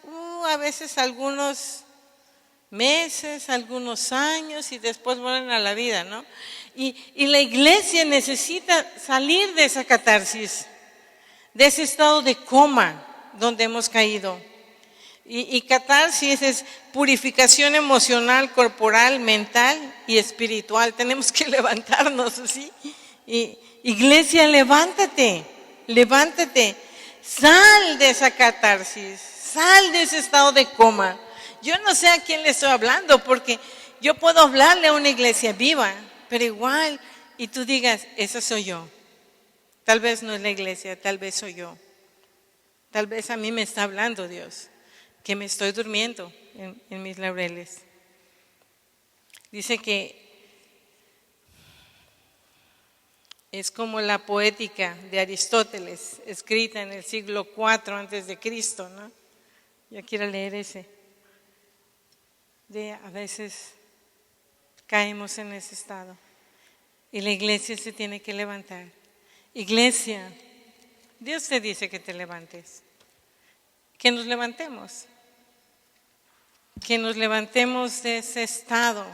a veces algunos meses, algunos años y después vuelven a la vida, ¿no? Y la iglesia necesita salir de esa catarsis, de ese estado de coma donde hemos caído. Y catarsis es purificación emocional, corporal, mental y espiritual. Tenemos que levantarnos, ¿sí? Y iglesia, levántate. Sal de esa catarsis, sal de ese estado de coma. Yo no sé a quién le estoy hablando, porque yo puedo hablarle a una iglesia viva, pero igual, y tú digas, esa soy yo. Tal vez no es la iglesia, tal vez soy yo. Tal vez a mí me está hablando Dios, que me estoy durmiendo en mis laureles. Dice que es como la poética de Aristóteles, escrita en el siglo IV antes de Cristo, ¿no? Yo quiero leer ese. A veces caemos en ese estado y la iglesia se tiene que levantar. Iglesia, Dios te dice que te levantes, que nos levantemos de ese estado.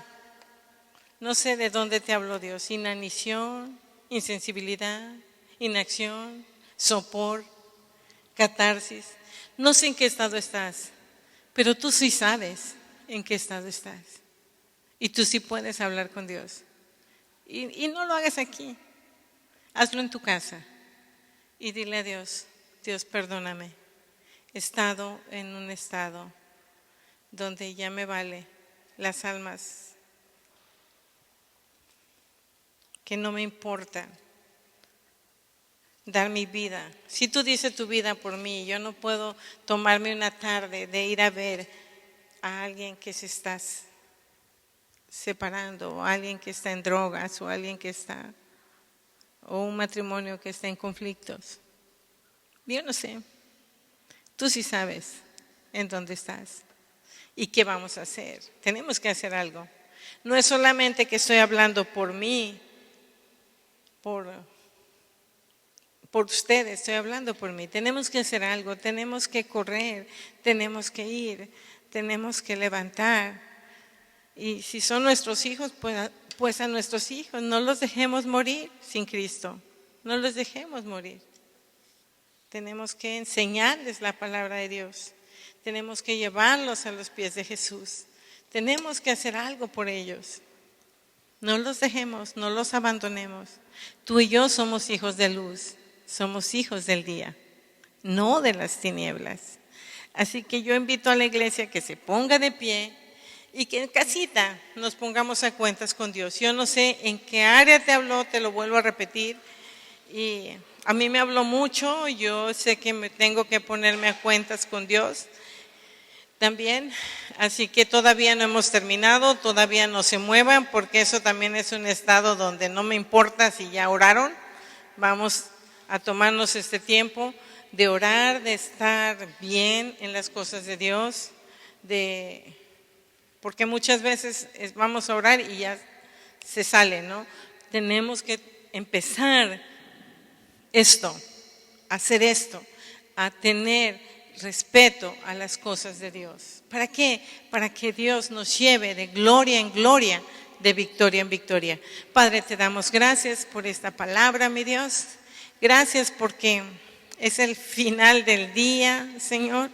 No sé de dónde te habló Dios, inanición, insensibilidad, inacción, sopor, catarsis. No sé en qué estado estás, pero tú sí sabes en qué estado estás. Y tú sí puedes hablar con Dios. Y no lo hagas aquí, hazlo en tu casa. Y dile a Dios, Dios, perdóname. He estado en un estado donde ya me vale las almas, que no me importa dar mi vida. Si tú dices tu vida por mí, yo no puedo tomarme una tarde de ir a ver a alguien que se está separando, o alguien que está en drogas, o alguien que está, o un matrimonio que está en conflictos. Yo no sé. Tú sí sabes en dónde estás y qué vamos a hacer. Tenemos que hacer algo. No es solamente que estoy hablando por mí, por ustedes, estoy hablando por mí. Tenemos que hacer algo, tenemos que correr, tenemos que ir, tenemos que levantar. Y si son nuestros hijos, pues a nuestros hijos, no los dejemos morir sin Cristo, no los dejemos morir. Tenemos que enseñarles la palabra de Dios, tenemos que llevarlos a los pies de Jesús, tenemos que hacer algo por ellos. No los dejemos, no los abandonemos. Tú y yo somos hijos de luz, somos hijos del día, no de las tinieblas. Así que yo invito a la iglesia que se ponga de pie y que en casita nos pongamos a cuentas con Dios. Yo no sé en qué área te habló, te lo vuelvo a repetir. Y a mí me habló mucho, yo sé que me tengo que ponerme a cuentas con Dios también, así que todavía no hemos terminado, todavía no se muevan, porque eso también es un estado donde no me importa si ya oraron. Vamos a tomarnos este tiempo de orar, de estar bien en las cosas de Dios, porque muchas veces vamos a orar y ya se sale, ¿no? Tenemos que empezar hacer esto, a tener respeto a las cosas de Dios. ¿Para qué? Para que Dios nos lleve de gloria en gloria, de victoria en victoria. Padre, te damos gracias por esta palabra, mi Dios. Gracias porque es el final del día, Señor,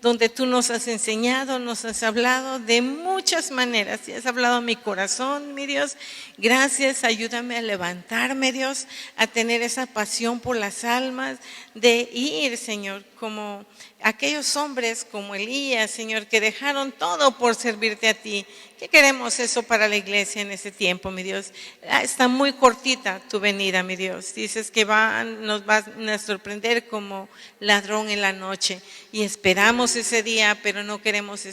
donde tú nos has enseñado, nos has hablado de muchas maneras y has hablado a mi corazón, mi Dios. Gracias, ayúdame a levantarme, Dios, a tener esa pasión por las almas, de ir, Señor, como aquellos hombres como Elías, Señor, que dejaron todo por servirte a ti. ¿Qué queremos eso para la iglesia en ese tiempo, mi Dios? Está muy cortita tu venida, mi Dios. Dices que nos van a sorprender como ladrón en la noche. Y esperamos ese día, pero no queremos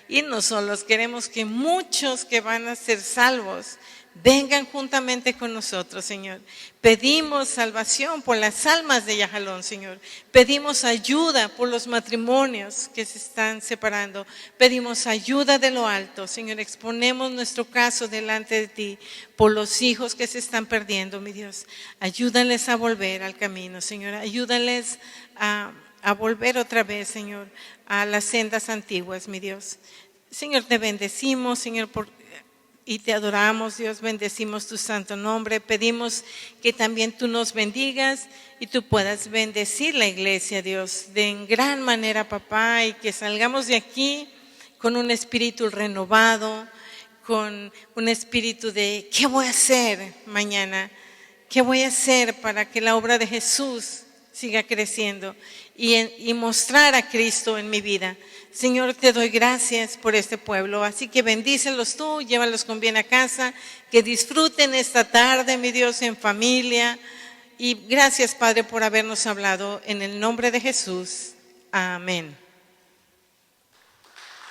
irnos solos. Queremos que muchos que van a ser salvos vengan juntamente con nosotros, Señor. Pedimos salvación por las almas de Yajalón, Señor. Pedimos ayuda por los matrimonios que se están separando. Pedimos ayuda de lo alto, Señor. Exponemos nuestro caso delante de ti por los hijos que se están perdiendo, mi Dios. Ayúdales a volver al camino, Señor. Ayúdales a volver otra vez, Señor, a las sendas antiguas, mi Dios. Señor, te bendecimos, Señor, y te adoramos, Dios, bendecimos tu santo nombre. Pedimos que también tú nos bendigas y tú puedas bendecir la iglesia, Dios, de en gran manera, papá, y que salgamos de aquí con un espíritu renovado, con un espíritu de ¿qué voy a hacer mañana? ¿Qué voy a hacer para que la obra de Jesús siga creciendo y mostrar a Cristo en mi vida. Señor, te doy gracias por este pueblo, así que bendícelos tú, llévalos con bien a casa, que disfruten esta tarde, mi Dios, en familia. Y gracias, Padre, por habernos hablado en el nombre de Jesús. Amén.